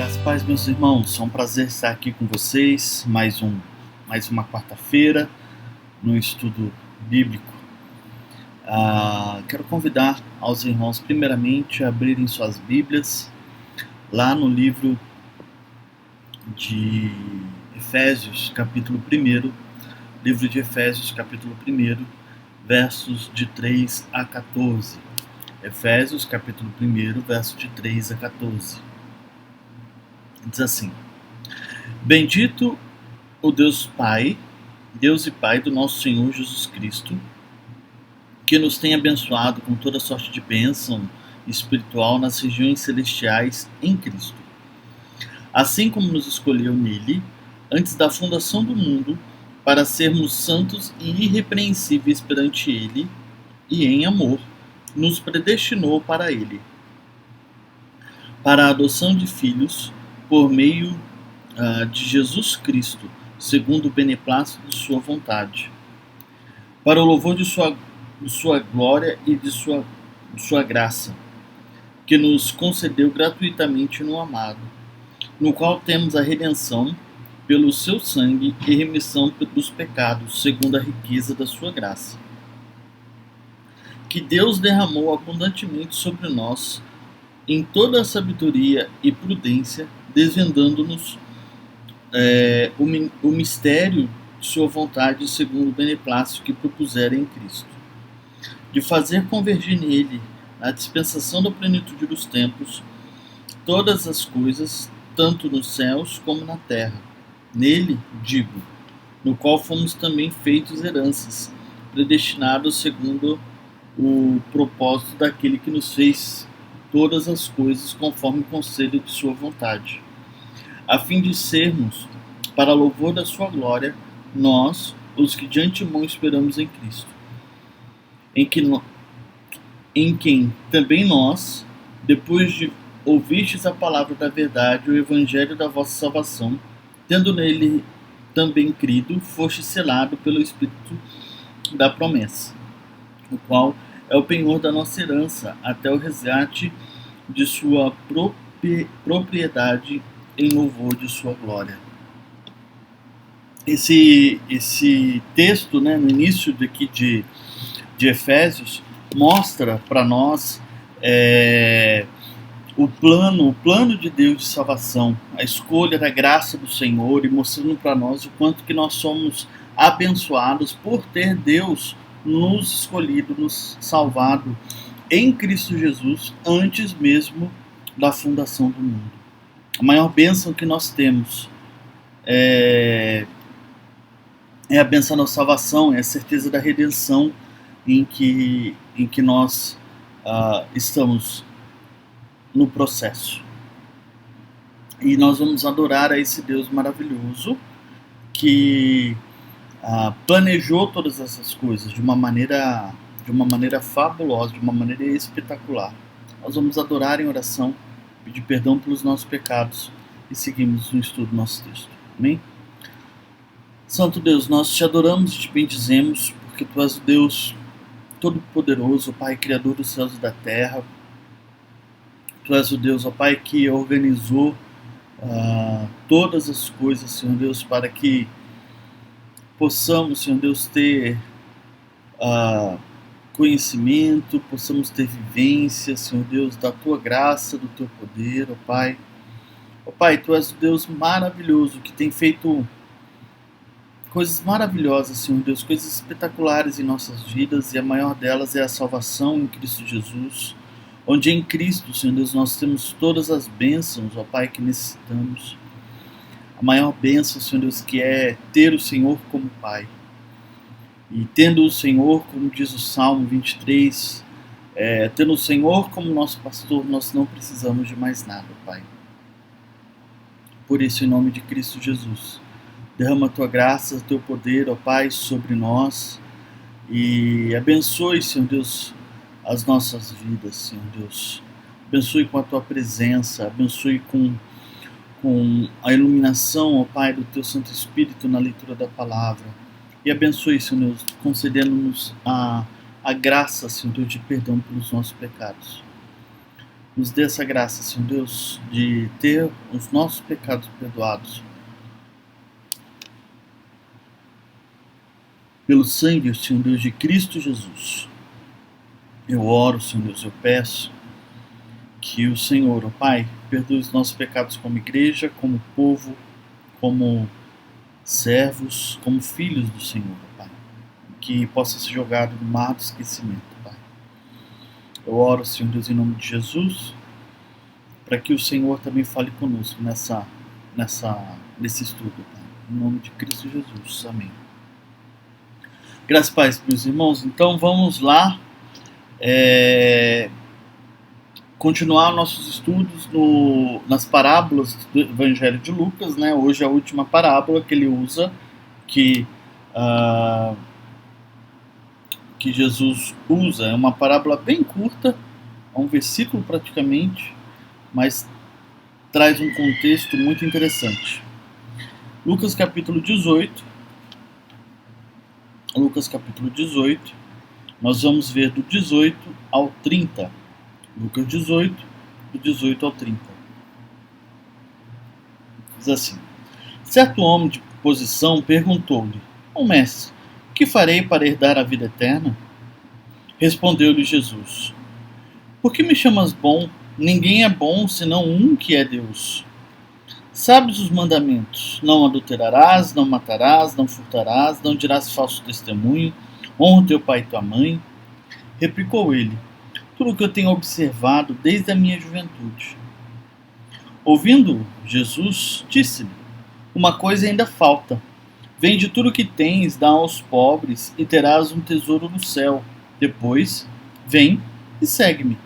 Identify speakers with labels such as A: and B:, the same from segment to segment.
A: Graças a paz, meus irmãos, é um prazer estar aqui com vocês, mais uma quarta-feira no estudo bíblico. Quero convidar aos irmãos primeiramente a abrirem suas Bíblias lá no livro de Efésios, capítulo 1, livro de Efésios, capítulo 1, versos de 3 a 14. Efésios, capítulo 1, verso de 3 a 14. Diz assim: Bendito o Deus e Pai do nosso Senhor Jesus Cristo, que nos tem abençoado com toda sorte de bênção espiritual nas regiões celestiais em Cristo. Assim como nos escolheu nele, antes da fundação do mundo, para sermos santos e irrepreensíveis perante ele, e em amor, nos predestinou para ele, para a adoção de filhos, por meio de Jesus Cristo, segundo o beneplácito de sua vontade, para o louvor de sua glória e de sua graça, que nos concedeu gratuitamente no amado, no qual temos a redenção pelo seu sangue e remissão dos pecados, segundo a riqueza da sua graça, que Deus derramou abundantemente sobre nós em toda a sabedoria e prudência, desvendando-nos o mistério de sua vontade, segundo o beneplácito que propusera em Cristo, de fazer convergir nele, na dispensação da plenitude dos tempos, todas as coisas, tanto nos céus como na terra. Nele, digo, no qual fomos também feitos heranças, predestinados segundo o propósito daquele que nos fez todas as coisas conforme o conselho de sua vontade, a fim de sermos, para louvor da sua glória, nós, os que de antemão esperamos em Cristo, em quem também nós, depois de ouvistes a palavra da verdade, o evangelho da vossa salvação, tendo nele também crido, foste selado pelo Espírito da promessa, o qual é o penhor da nossa herança, até o resgate de sua propriedade em louvor de sua glória. Esse texto, no início daqui de Efésios, mostra para nós o plano de Deus de salvação, a escolha da graça do Senhor, e mostrando para nós o quanto que nós somos abençoados por ter Deus nos escolhido, nos salvado em Cristo Jesus antes mesmo da fundação do mundo. A maior bênção que nós temos é a bênção da salvação, é a certeza da redenção em que nós estamos no processo. E nós vamos adorar a esse Deus maravilhoso que planejou todas essas coisas de uma maneira fabulosa, de uma maneira espetacular. Nós vamos adorar em oração, pedir perdão pelos nossos pecados e seguimos no estudo do nosso texto. Amém? Santo Deus, nós te adoramos e te bendizemos, porque tu és o Deus Todo-Poderoso, Pai, Criador dos céus e da terra. Tu és o Deus, ó Pai, que organizou todas as coisas, Senhor Deus, para que possamos, Senhor Deus, ter conhecimento, possamos ter vivência, Senhor Deus, da tua graça, do teu poder, ó Pai. Ó Pai, tu és o Deus maravilhoso que tem feito coisas maravilhosas, Senhor Deus, coisas espetaculares em nossas vidas, e a maior delas é a salvação em Cristo Jesus, onde em Cristo, Senhor Deus, nós temos todas as bênçãos, ó Pai, que necessitamos. A maior bênção, Senhor Deus, que é ter o Senhor como Pai. E tendo o Senhor, como diz o Salmo 23, tendo o Senhor como nosso pastor, nós não precisamos de mais nada, Pai. Por isso, em nome de Cristo Jesus, derrama a tua graça, o teu poder, ó Pai, sobre nós, e abençoe, Senhor Deus, as nossas vidas, Senhor Deus. Abençoe com a tua presença, abençoe com a iluminação, ó Pai, do teu Santo Espírito na leitura da palavra. E abençoe, Senhor Deus, concedendo-nos a graça, Senhor Deus, de perdão pelos nossos pecados. Nos dê essa graça, Senhor Deus, de ter os nossos pecados perdoados pelo sangue, Senhor Deus, de Cristo Jesus. Eu oro, Senhor Deus, eu peço que o Senhor, ó Pai, perdoe os nossos pecados como igreja, como povo, como servos, como filhos do Senhor, ó Pai. Que possa ser jogado no mar do esquecimento, Pai. Eu oro, Senhor Deus, em nome de Jesus, para que o Senhor também fale conosco nesse estudo, Pai. Em nome de Cristo Jesus. Amém. Graças a Deus, meus irmãos. Então vamos lá continuar nossos estudos nas parábolas do Evangelho de Lucas, né? Hoje é a última parábola que ele usa, que Jesus usa. É uma parábola bem curta, é um versículo praticamente, mas traz um contexto muito interessante. Lucas capítulo 18, nós vamos ver do 18 ao 30. Lucas 18, do 18 ao 30. Diz assim: certo homem de posição perguntou-lhe: mestre, o que farei para herdar a vida eterna? Respondeu-lhe Jesus: por que me chamas bom? Ninguém é bom senão um, que é Deus. Sabes os mandamentos: não adulterarás, não matarás, não furtarás, não dirás falso testemunho, honra teu pai e tua mãe. Replicou ele: tudo o que eu tenho observado desde a minha juventude. Ouvindo Jesus, disse-lhe: uma coisa ainda falta. Vende tudo o que tens, dá aos pobres, e terás um tesouro no céu. Depois, vem e segue-me.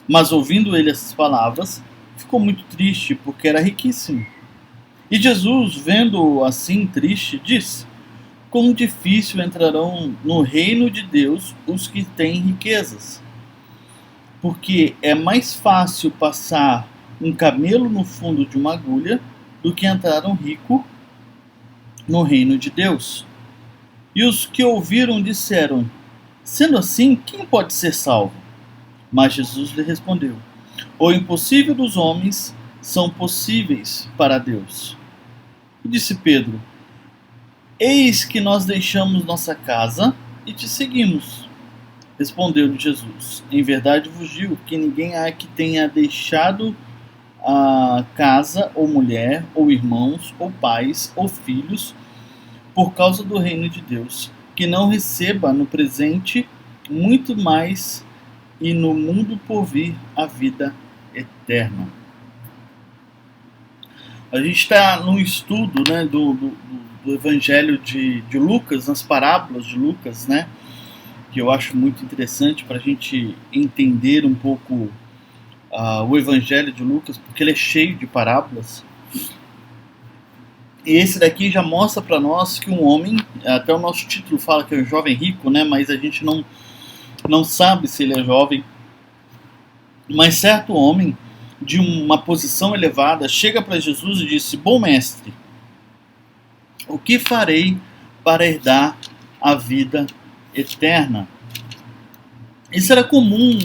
A: Mas ouvindo ele essas palavras, ficou muito triste, porque era riquíssimo. E Jesus, vendo-o assim triste, disse: quão difícil entrarão no reino de Deus os que têm riquezas. Porque é mais fácil passar um camelo no fundo de uma agulha do que entrar um rico no reino de Deus. E os que ouviram disseram: sendo assim, quem pode ser salvo? Mas Jesus lhe respondeu: o impossível dos homens são possíveis para Deus. E disse Pedro: eis que nós deixamos nossa casa e te seguimos. Respondeu-lhe Jesus: em verdade vos digo que ninguém há que tenha deixado a casa, ou mulher, ou irmãos, ou pais, ou filhos, por causa do reino de Deus, que não receba no presente muito mais, e no mundo por vir a vida eterna. A gente está num estudo, né, do Evangelho de Lucas, nas parábolas de Lucas, né, que eu acho muito interessante para a gente entender um pouco o Evangelho de Lucas, porque ele é cheio de parábolas. E esse daqui já mostra para nós que um homem, até o nosso título fala que é um jovem rico, né, mas a gente não sabe se ele é jovem. Mas certo homem, de uma posição elevada, chega para Jesus e disse: bom mestre, o que farei para herdar a vida eterna? Isso era comum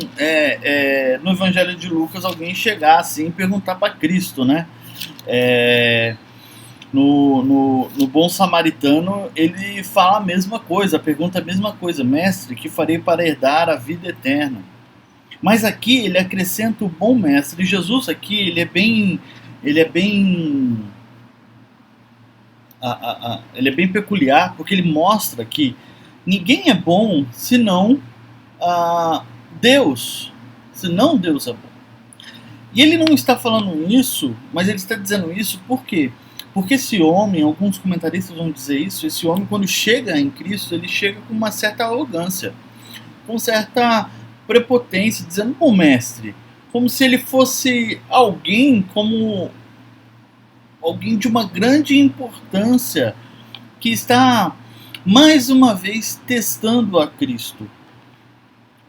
A: no Evangelho de Lucas, alguém chegar assim e perguntar para Cristo, né? No Bom Samaritano, ele fala a mesma coisa, pergunta a mesma coisa: mestre, que farei para herdar a vida eterna? Mas aqui ele acrescenta o bom mestre. E Jesus aqui, ele é bem peculiar, porque ele mostra que ninguém é bom senão Deus. Senão Deus é bom. E ele não está falando isso, mas ele está dizendo isso por quê? Porque esse homem, alguns comentaristas vão dizer isso, esse homem, quando chega em Cristo, ele chega com uma certa arrogância, com certa prepotência, dizendo: bom mestre, como se ele fosse alguém de uma grande importância, que está mais uma vez testando a Cristo.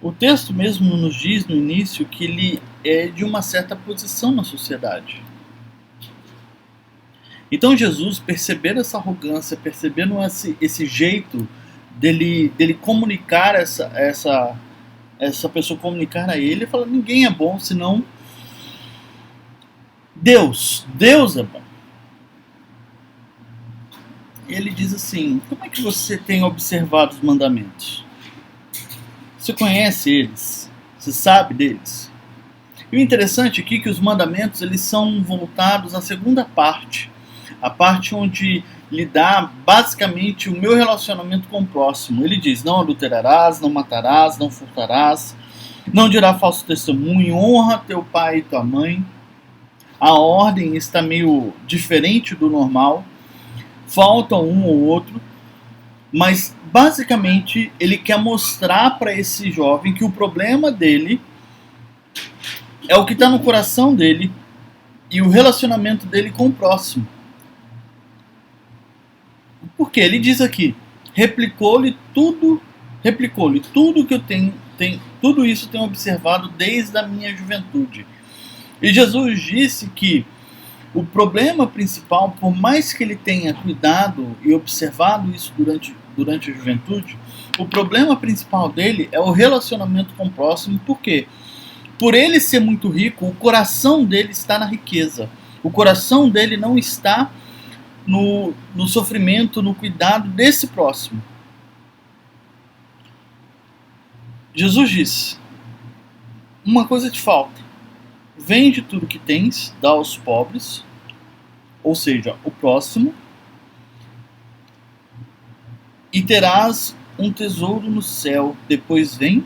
A: O texto mesmo nos diz no início que ele é de uma certa posição na sociedade. Então Jesus, percebendo essa arrogância, percebendo esse jeito dele comunicar essa pessoa, comunicar a ele, fala: ninguém é bom senão Deus é bom. Ele diz assim: como é que você tem observado os mandamentos? Você conhece eles? Você sabe deles? E o interessante aqui é que os mandamentos eles são voltados à segunda parte, a parte onde lhe dá basicamente o meu relacionamento com o próximo. Ele diz: não adulterarás, não matarás, não furtarás, não dirá falso testemunho, honra teu pai e tua mãe. A ordem está meio diferente do normal, falta um ou outro, mas basicamente ele quer mostrar para esse jovem que o problema dele é o que está no coração dele e o relacionamento dele com o próximo. Porque ele diz aqui: replicou-lhe tudo que eu tenho, tudo isso tenho observado desde a minha juventude. E Jesus disse que o problema principal, por mais que ele tenha cuidado e observado isso durante a juventude, o problema principal dele é o relacionamento com o próximo. Por quê? Por ele ser muito rico, o coração dele está na riqueza. O coração dele não está no sofrimento, no cuidado desse próximo. Jesus disse: uma coisa te falta. Vende tudo que tens, dá aos pobres, ou seja, o próximo, e terás um tesouro no céu. Depois vem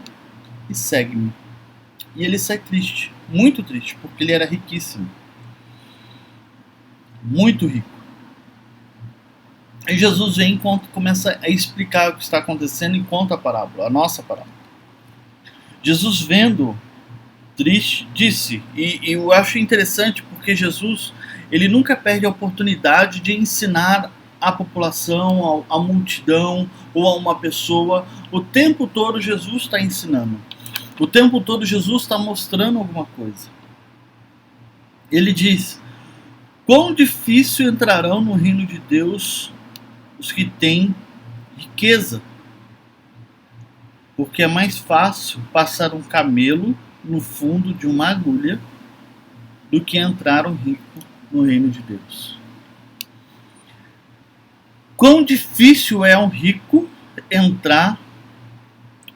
A: e segue-me. E ele sai triste, muito triste, porque ele era riquíssimo, muito rico. E Jesus vem e começa a explicar o que está acontecendo e conta a parábola, a nossa parábola. Jesus, vendo triste, disse, e eu acho interessante porque Jesus, ele nunca perde a oportunidade de ensinar a população, a multidão ou a uma pessoa. O tempo todo Jesus está ensinando. O tempo todo Jesus está mostrando alguma coisa. Ele diz: quão difícil entrarão no reino de Deus os que têm riqueza, porque é mais fácil passar um camelo no fundo de uma agulha do que entrar um rico no reino de Deus. Quão difícil é um rico entrar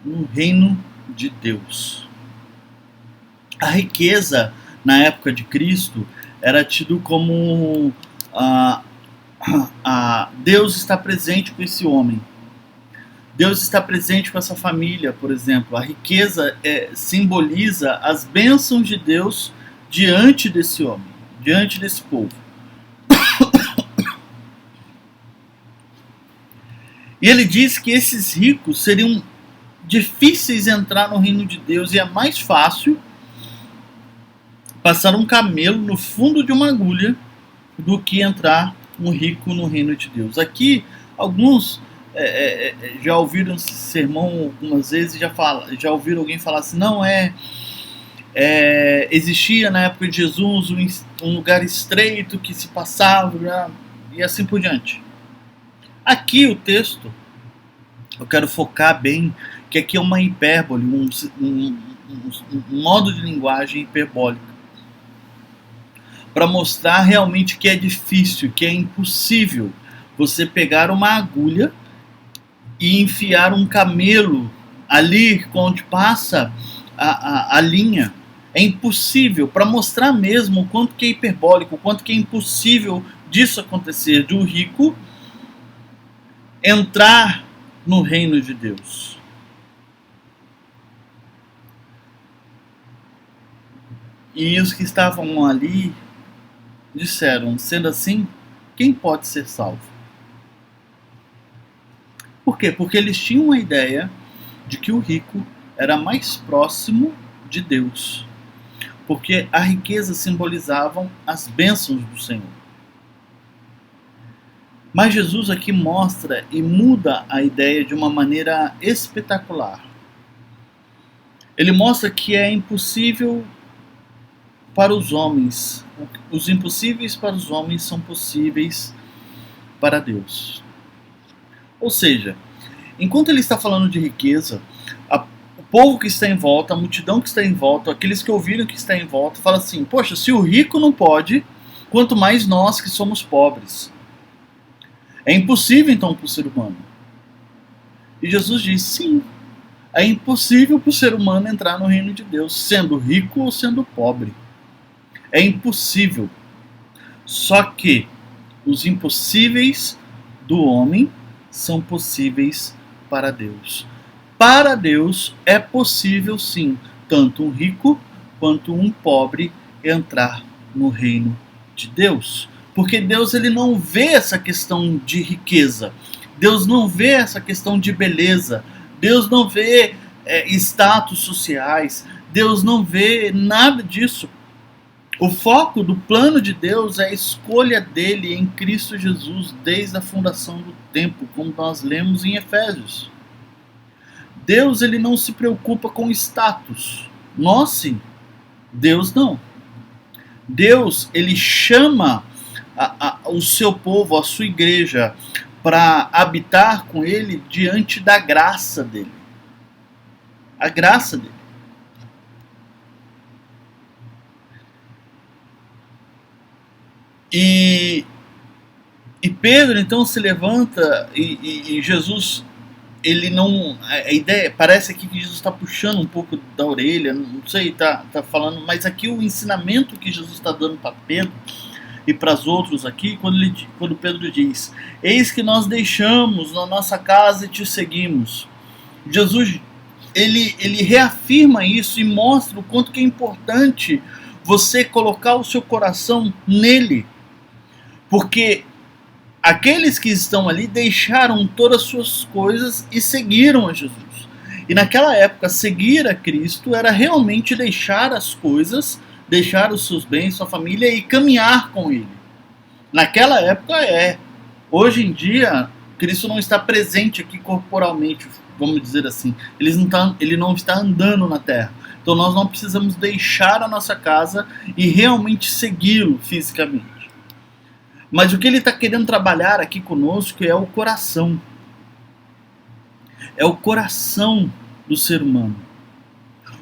A: no reino de Deus. A riqueza na época de Cristo era tido como Deus está presente com esse homem. Deus está presente com essa família, por exemplo. A riqueza simboliza as bênçãos de Deus diante desse homem, diante desse povo. E ele diz que esses ricos seriam difíceis entrar no reino de Deus e é mais fácil passar um camelo no fundo de uma agulha do que entrar um rico no reino de Deus. Aqui, alguns já ouviram esse sermão algumas vezes, já ouviram alguém falar assim: não existia na época de Jesus um lugar estreito que se passava e assim por diante. Aqui o texto, eu quero focar bem, que aqui é uma hipérbole, um modo de linguagem hiperbólica, para mostrar realmente que é difícil, que é impossível você pegar uma agulha e enfiar um camelo ali onde passa a linha. É impossível, para mostrar mesmo o quanto que é hiperbólico, o quanto que é impossível disso acontecer, de um rico entrar no reino de Deus. E os que estavam ali disseram: sendo assim, quem pode ser salvo? Por quê? Porque eles tinham a ideia de que o rico era mais próximo de Deus, porque a riqueza simbolizavam as bênçãos do Senhor. Mas Jesus aqui mostra e muda a ideia de uma maneira espetacular. Ele mostra que é impossível para os homens. Os impossíveis para os homens são possíveis para Deus. Ou seja, enquanto ele está falando de riqueza, o povo que está em volta, a multidão que está em volta, aqueles que ouviram que está em volta, fala assim: poxa, se o rico não pode, quanto mais nós que somos pobres. É impossível então para o ser humano. E Jesus diz: sim, é impossível para o ser humano entrar no reino de Deus, sendo rico ou sendo pobre. É impossível. Só que os impossíveis do homem são possíveis para Deus. Para Deus é possível sim, tanto um rico quanto um pobre entrar no reino de Deus. Porque Deus ele não vê essa questão de riqueza. Deus não vê essa questão de beleza. Deus não vê status sociais. Deus não vê nada disso. O foco do plano de Deus é a escolha dele em Cristo Jesus desde a fundação do tempo, como nós lemos em Efésios. Deus ele não se preocupa com status. Nós sim. Deus não. Deus ele chama o seu povo, a sua igreja, para habitar com ele diante da graça dele. A graça dele. E Pedro então se levanta e Jesus, ele não... A ideia, parece aqui que Jesus está puxando um pouco da orelha, não sei, tá falando, mas aqui o ensinamento que Jesus está dando para Pedro e para os outros aqui, quando Pedro diz: eis que nós deixamos na nossa casa e te seguimos. Jesus, ele reafirma isso e mostra o quanto que é importante você colocar o seu coração nele. Porque aqueles que estão ali deixaram todas as suas coisas e seguiram a Jesus. E naquela época, seguir a Cristo era realmente deixar as coisas, deixar os seus bens, sua família e caminhar com ele. Naquela época é. Hoje em dia, Cristo não está presente aqui corporalmente, vamos dizer assim. Ele não está andando na terra. Então nós não precisamos deixar a nossa casa e realmente segui-lo fisicamente. Mas o que ele está querendo trabalhar aqui conosco é o coração. É o coração do ser humano.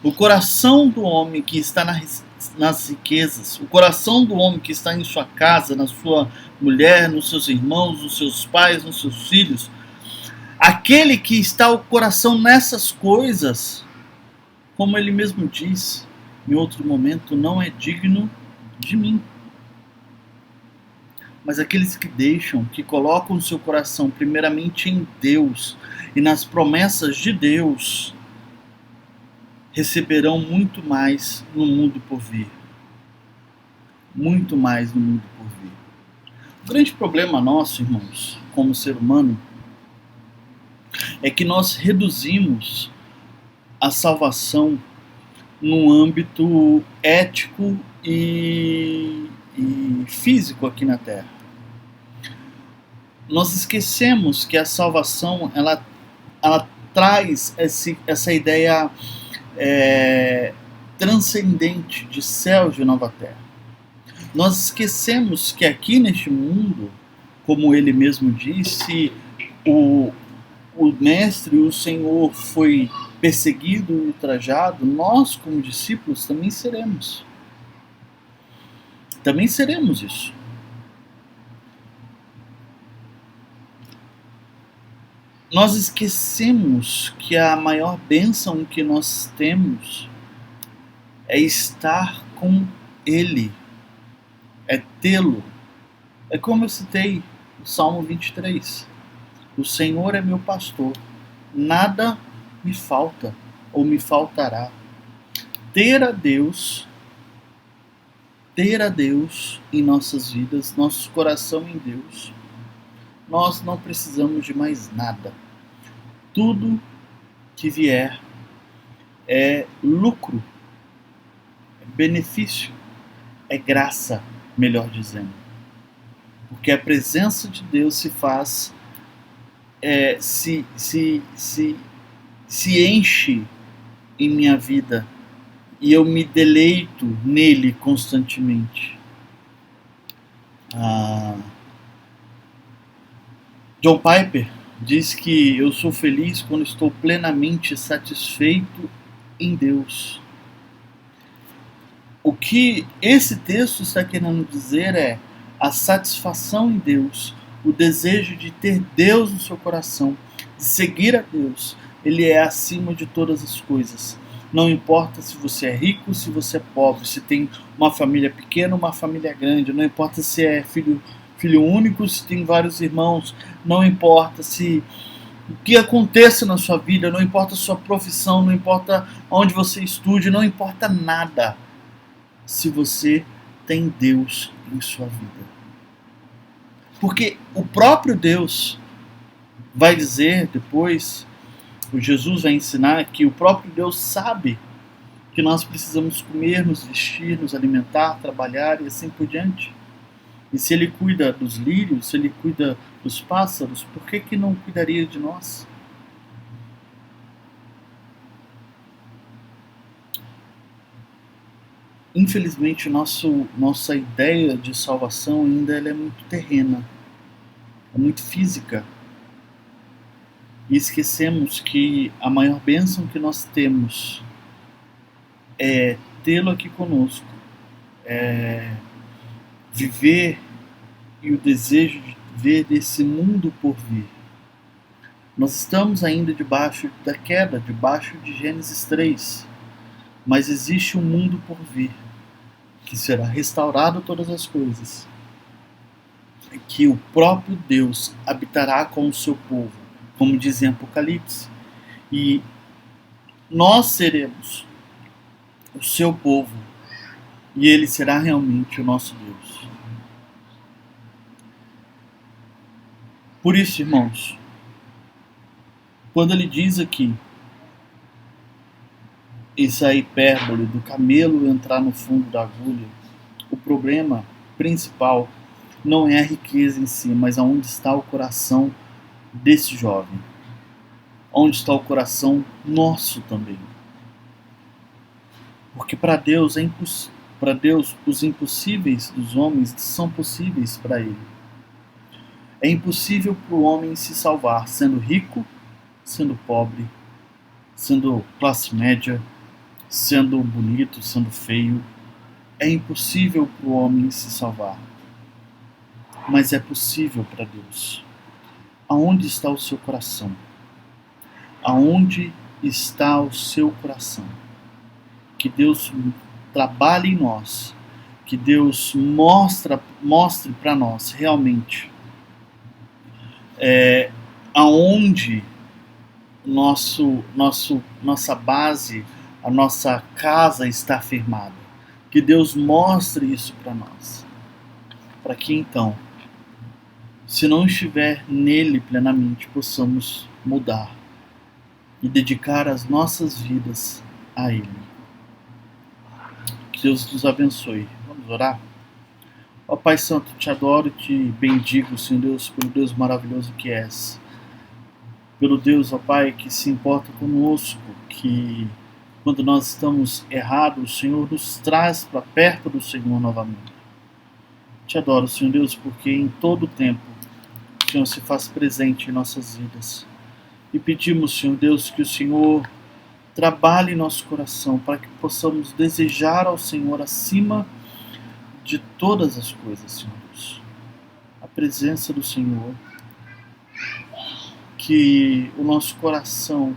A: O coração do homem que está nas riquezas. O coração do homem que está em sua casa, na sua mulher, nos seus irmãos, nos seus pais, nos seus filhos. Aquele que está o coração nessas coisas, como ele mesmo diz em outro momento, não é digno de mim. Mas aqueles que deixam, que colocam o seu coração primeiramente em Deus e nas promessas de Deus, receberão muito mais no mundo por vir. Muito mais no mundo por vir. O grande problema nosso, irmãos, como ser humano, é que nós reduzimos a salvação num âmbito ético e físico aqui na Terra. Nós esquecemos que a salvação ela traz essa ideia transcendente de céu e de nova terra. Nós esquecemos que aqui neste mundo, como ele mesmo disse, o Mestre, o Senhor foi perseguido e ultrajado, nós como discípulos também seremos. Também seremos isso. Nós esquecemos que a maior bênção que nós temos é estar com Ele, é tê-lo. É como eu citei o Salmo 23. O Senhor é meu pastor, nada me falta ou me faltará. Ter a Deus em nossas vidas, nosso coração em Deus, nós não precisamos de mais nada. Tudo que vier é lucro, é benefício, é graça, melhor dizendo. Porque a presença de Deus se faz, se enche em minha vida e eu me deleito nele constantemente. John Piper diz que eu sou feliz quando estou plenamente satisfeito em Deus. O que esse texto está querendo dizer é a satisfação em Deus, o desejo de ter Deus no seu coração, de seguir a Deus. Ele é acima de todas as coisas. Não importa se você é rico, se você é pobre, se tem uma família pequena, uma família grande, não importa se é filho único, se tem vários irmãos, não importa se o que aconteça na sua vida, não importa a sua profissão, não importa onde você estude, não importa nada se você tem Deus em sua vida. Porque o próprio Deus vai dizer depois, o Jesus vai ensinar que o próprio Deus sabe que nós precisamos comer, nos vestir, nos alimentar, trabalhar e assim por diante. E se Ele cuida dos lírios, se Ele cuida dos pássaros, por que não cuidaria de nós? Infelizmente, nossa ideia de salvação ainda é muito terrena, é muito física. E esquecemos que a maior bênção que nós temos é tê-lo aqui conosco, é viver e o desejo de ver desse mundo por vir. Nós estamos ainda debaixo da queda, debaixo de Gênesis 3, mas existe um mundo por vir, que será restaurado todas as coisas, que o próprio Deus habitará com o seu povo, como diz em Apocalipse, e nós seremos o seu povo, e ele será realmente o nosso Deus. Por isso, irmãos, quando ele diz aqui, essa hipérbole do camelo entrar no fundo da agulha, o problema principal não é a riqueza em si, mas aonde está o coração desse jovem. Onde está o coração nosso também. Porque para Deus os impossíveis dos homens são possíveis para Ele. É impossível para o homem se salvar, sendo rico, sendo pobre, sendo classe média, sendo bonito, sendo feio. É impossível para o homem se salvar. Mas é possível para Deus. Aonde está o seu coração? Aonde está o seu coração? Que Deus trabalhe em nós, que Deus mostre para nós realmente aonde nossa base, a nossa casa está firmada. Que Deus mostre isso para nós, para que então, se não estiver nele plenamente, possamos mudar e dedicar as nossas vidas a Ele. Que Deus nos abençoe. Vamos orar? Ó Pai Santo, te adoro e te bendigo, Senhor Deus, pelo Deus maravilhoso que és. Pelo Deus, ó Pai, que se importa conosco, que quando nós estamos errados, o Senhor nos traz para perto do Senhor novamente. Te adoro, Senhor Deus, porque em todo tempo o Senhor se faz presente em nossas vidas. E pedimos, Senhor Deus, que o Senhor trabalhe em nosso coração para que possamos desejar ao Senhor acima de todas as coisas, Senhor Deus. A presença do Senhor. Que o nosso coração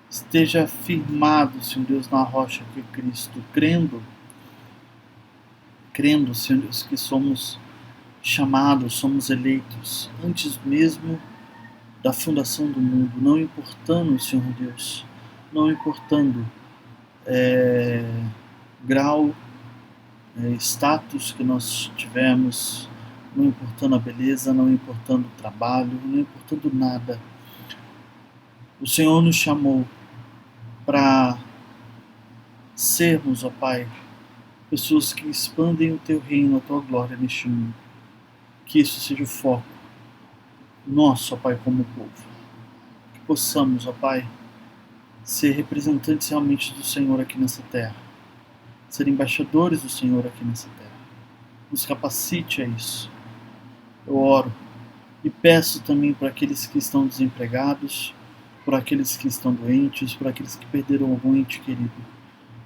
A: esteja firmado, Senhor Deus, na rocha que é Cristo, crendo, Senhor Deus, que somos chamados, somos eleitos, antes mesmo da fundação do mundo, não importando, Senhor Deus, não importando grau, status que nós tivemos, não importando a beleza, não importando o trabalho, não importando nada. O Senhor nos chamou para sermos, ó Pai, pessoas que expandem o Teu reino, a Tua glória neste mundo. Que isso seja o foco nosso, ó Pai, como povo. Que possamos, ó Pai, ser representantes realmente do Senhor aqui nessa terra. Ser embaixadores do Senhor aqui nessa terra. Nos capacite a isso. Eu oro e peço também para aqueles que estão desempregados, por aqueles que estão doentes, por aqueles que perderam algum ente querido.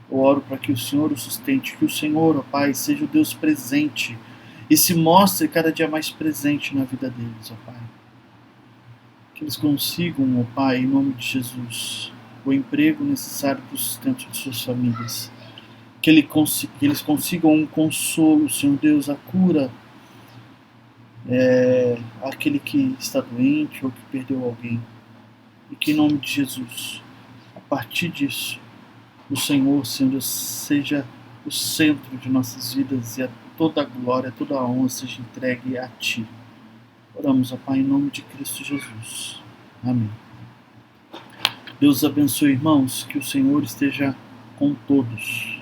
A: Eu oro para que o Senhor o sustente, que o Senhor, ó Pai, seja o Deus presente e se mostre cada dia mais presente na vida deles, ó Pai. Que eles consigam, ó Pai, em nome de Jesus, o emprego necessário para o sustento de suas famílias. Que eles consigam um consolo, Senhor Deus, a cura àquele que está doente ou que perdeu alguém. E que em nome de Jesus, a partir disso, o Senhor, Senhor Deus, seja o centro de nossas vidas e toda a glória, toda a honra seja entregue a Ti. Oramos, ó Pai, em nome de Cristo Jesus. Amém. Deus abençoe, irmãos, que o Senhor esteja com todos.